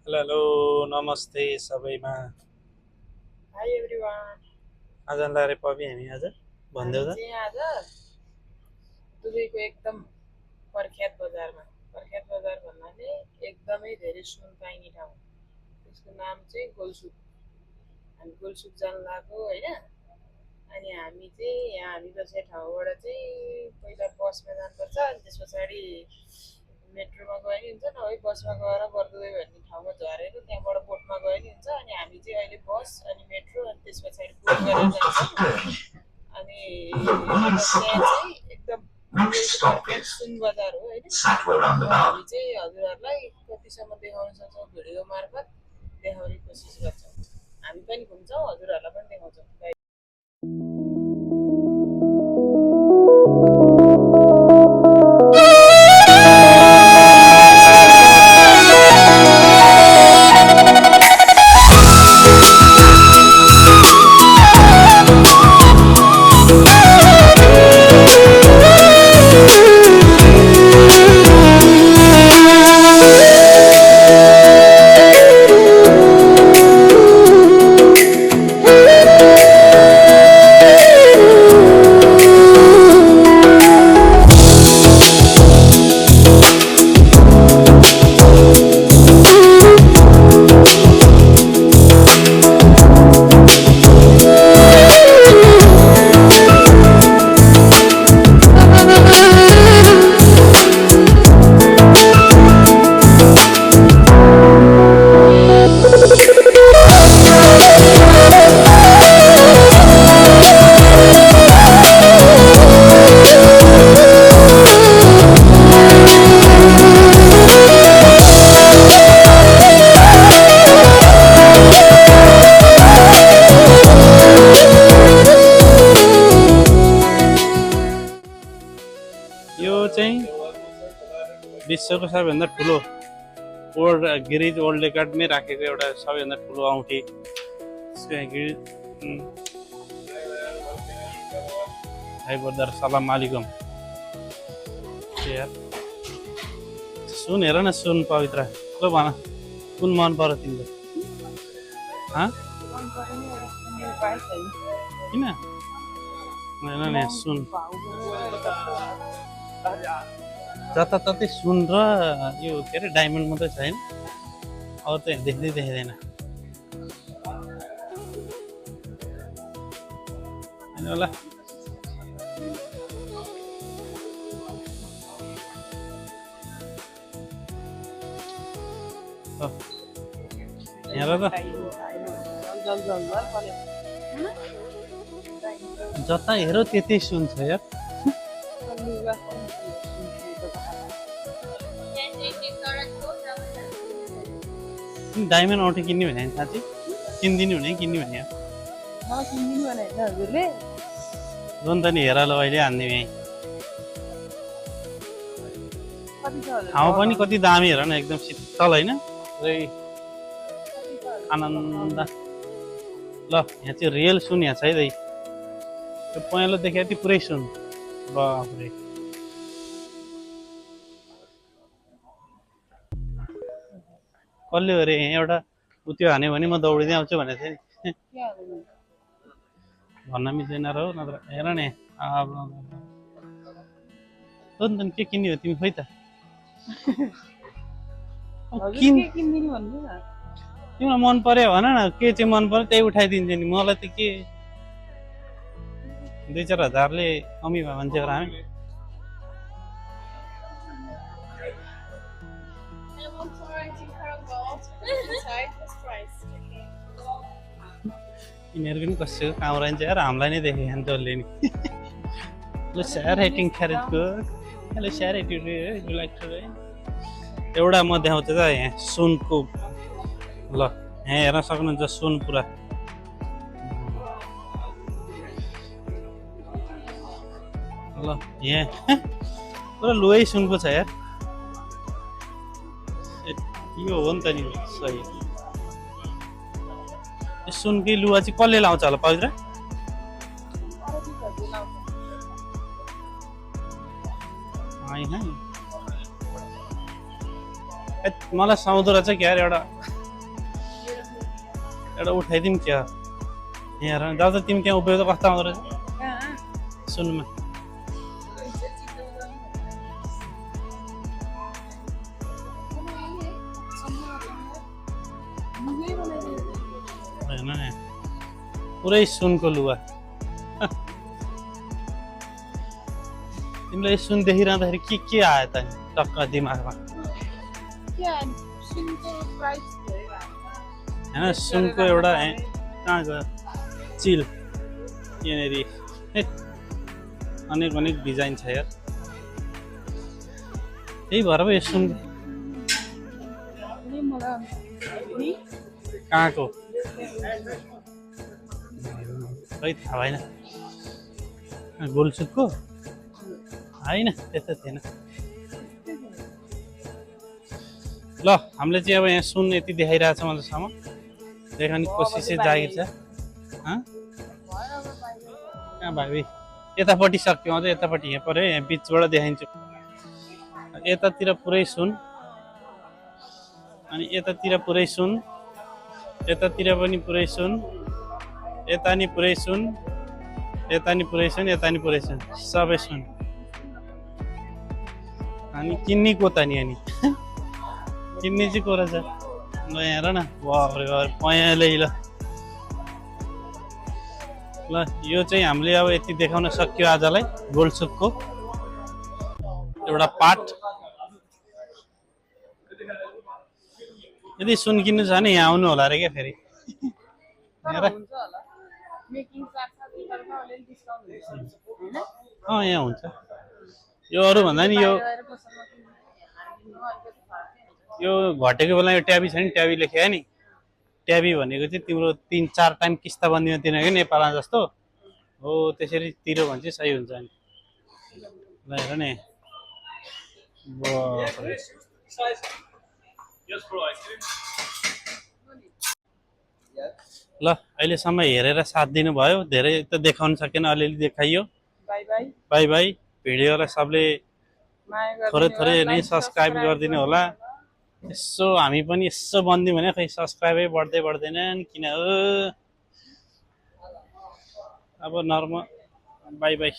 Hello नमस्ते सबैमा। High everyone. आजलाई रे पबी हामी आज हामी भन्देऊ त। चाहिँ आज दुबईको एकदम प्रख्यात बजारमा, प्रख्यात बजार भन्नाले एकदमै धेरै सुन पाइने ठाउँ, त्यसको नाम चाहिँ गोलसुक। हामी गोलसुक जान लाग्यो होइन। अनि हामी चाहिँ यहाँ हामी बसेको ठाउँबाट चाहिँ पहिला बसमा जानुपर्छ, अनि त्यस पछाडि मेट्रोमा गयो नि हुन्छ, नभए बसमा गएर बर्दुबई भन्ने ठाउँमा झरेर त्यहाँबाट बोटमा गयो नि हुन्छ। अनि हामी चाहिँ अहिले बस अनि मेट्रो अनि त्यस पछाडि बोट गरेर जान्छौँ। अनि त्यहाँ चाहिँ एकदम प्रख्यात सुन बजार हो होइन। हामी चाहिँ हजुरहरूलाई कतिसम्म देखाउन सक्छौँ भिडियो मार्फत देखाउने कोसिस गर्छौँ। हामी पनि घुम्छौँ, हजुरहरूलाई पनि देखाउँछौँ। यो चाहिँ विश्वको सबैभन्दा ठुलो वर्ल्ड गिरिज वर्ल्ड रेकर्डमै राखेको एउटा सबैभन्दा ठुलो औँठी। भाइ बर्दार सलाम आलिकुम। यार सुन हेर न, सुन पवित्र ल भन कुन मन पर्यो तिमीले? किन होइन नि सुन जताततै सुन र यो के अरे डायमन्ड मात्रै छ होइन, अरू त देख्दै देख्दैन होइन होला। हेर त जता हेर त्यतै सुन छ यार। डायमन्ड औँठी किन्ने भने साँच्ची किनिदिनु भने किन्ने भने जोन त नि हेर ल अहिले हानिदिउँ यहीँ। ठाउँ पनि कति दामी हेर न, एकदम शीतल होइन, आनन्द। ल यहाँ चाहिँ रियल सुन यहाँ छ है दाइ, त्यो पहेँलो देखे यति पुरै सुन बाफ्रे। कसले अरे एउटा उत्यो हान्यो भने म दौडिँदै आउँछु भनेको थिएँ नि, भन्न मिल्दैन र हो नत्र। हेर नि के किन्ने हो तिमी खोइ त? तिमीलाई मन पर्यो भन न, के चाहिँ मन पर्यो त्यही उठाइदिन्छ नि। मलाई त के 2-4 हजारले कमी भयो मान्छे र हामी। यिनीहरू पनि कसैको काम रहन्छ यार, हामीलाई नै देखे खान्छ जसले नि। ल स्यार हेटिङ क्यारेटको हेलो स्यार हेटिङ एउटा म देखाउँछु त यहाँ सुनको। ल यहाँ हेर्न सक्नुहुन्छ सुन पुरा। ल यहाँ पुरा लोहै सुनको छ यार, यो हो नि त नि सही। सुनकै लुगा चाहिँ कसले लाउँछ होला पवित्र? मलाई समुद्र चाहिँ क्या एउटा एउटा उठाइदिउँ क्या यहाँ हेर दाजु तिमी त्यहाँ उभियो त कस्तो आउँदो रहेछ कहाँ सुनमा होइन नि पुरै सुनको लुगा तिमीलाई सुन देखिरहँदाखेरि के आयो त नि टक्क दिमागमा होइन सुनको एउटा कहाँ गयो चिल यहाँनिर अनेक अनेक डिजाइन छ यार त्यही भएर पो यो सुन कहाँको खै थाहा भएन गोलसुकको होइन त्यस्तो थिएन ल हामीले चाहिँ अब यहाँ सुन यति देखाइरहेको छ अहिलेसम्म देखाउने कोसिस चाहिँ जागिर छ कहाँ भाइ यतापट्टि सक्यो अझै यतापट्टि यहाँ पऱ्यो यहाँ बिचबाट देखाइन्छु यतातिर पुरै सुन अनि यतातिर पुरै सुन यतातिर पनि पुरै सुन यता नि पुरै सुन यता नि पुरै सुन यता नि पुरै सुन सबै सुन अनि किन्ने को त नि अनि किन्ने चाहिँ को रहेछ ल हेर न बाफ्रे बाफ पयालै ल ल यो चाहिँ हामीले अब यति देखाउन सक्यो आजलाई गोलसुकको एउटा पार्ट यदि सुन किन्नु छ भने यहाँ आउनु होला अरे क्या फेरि यहाँ हुन्छ यो अरू भन्दा नि यो घटेको बेला यो ट्याबी छ नि ट्याबी लेख्यो नि ट्याबी भनेको चाहिँ तिम्रो 3-4 टाइम किस्ता बन्दीमा तिर्ने कि नेपालमा जस्तो हो त्यसरी तिर्यो भने चाहिँ सही हुन्छ नि ल हेर नि ल अहिलेसम्म हेरेर साथ दिनुभयो धेरै त देखाउन सकेन अलिअलि देखाइयो बाई बाई भिडियोलाई सबले थोरै थोरै नै सब्सक्राइब गरिदिनु होला यसो हामी पनि यसो बनिदिउँ भने खै सब्सक्राइबै बढ्दै बढ्दैनन् किन हो अब नर्मल बाई बाई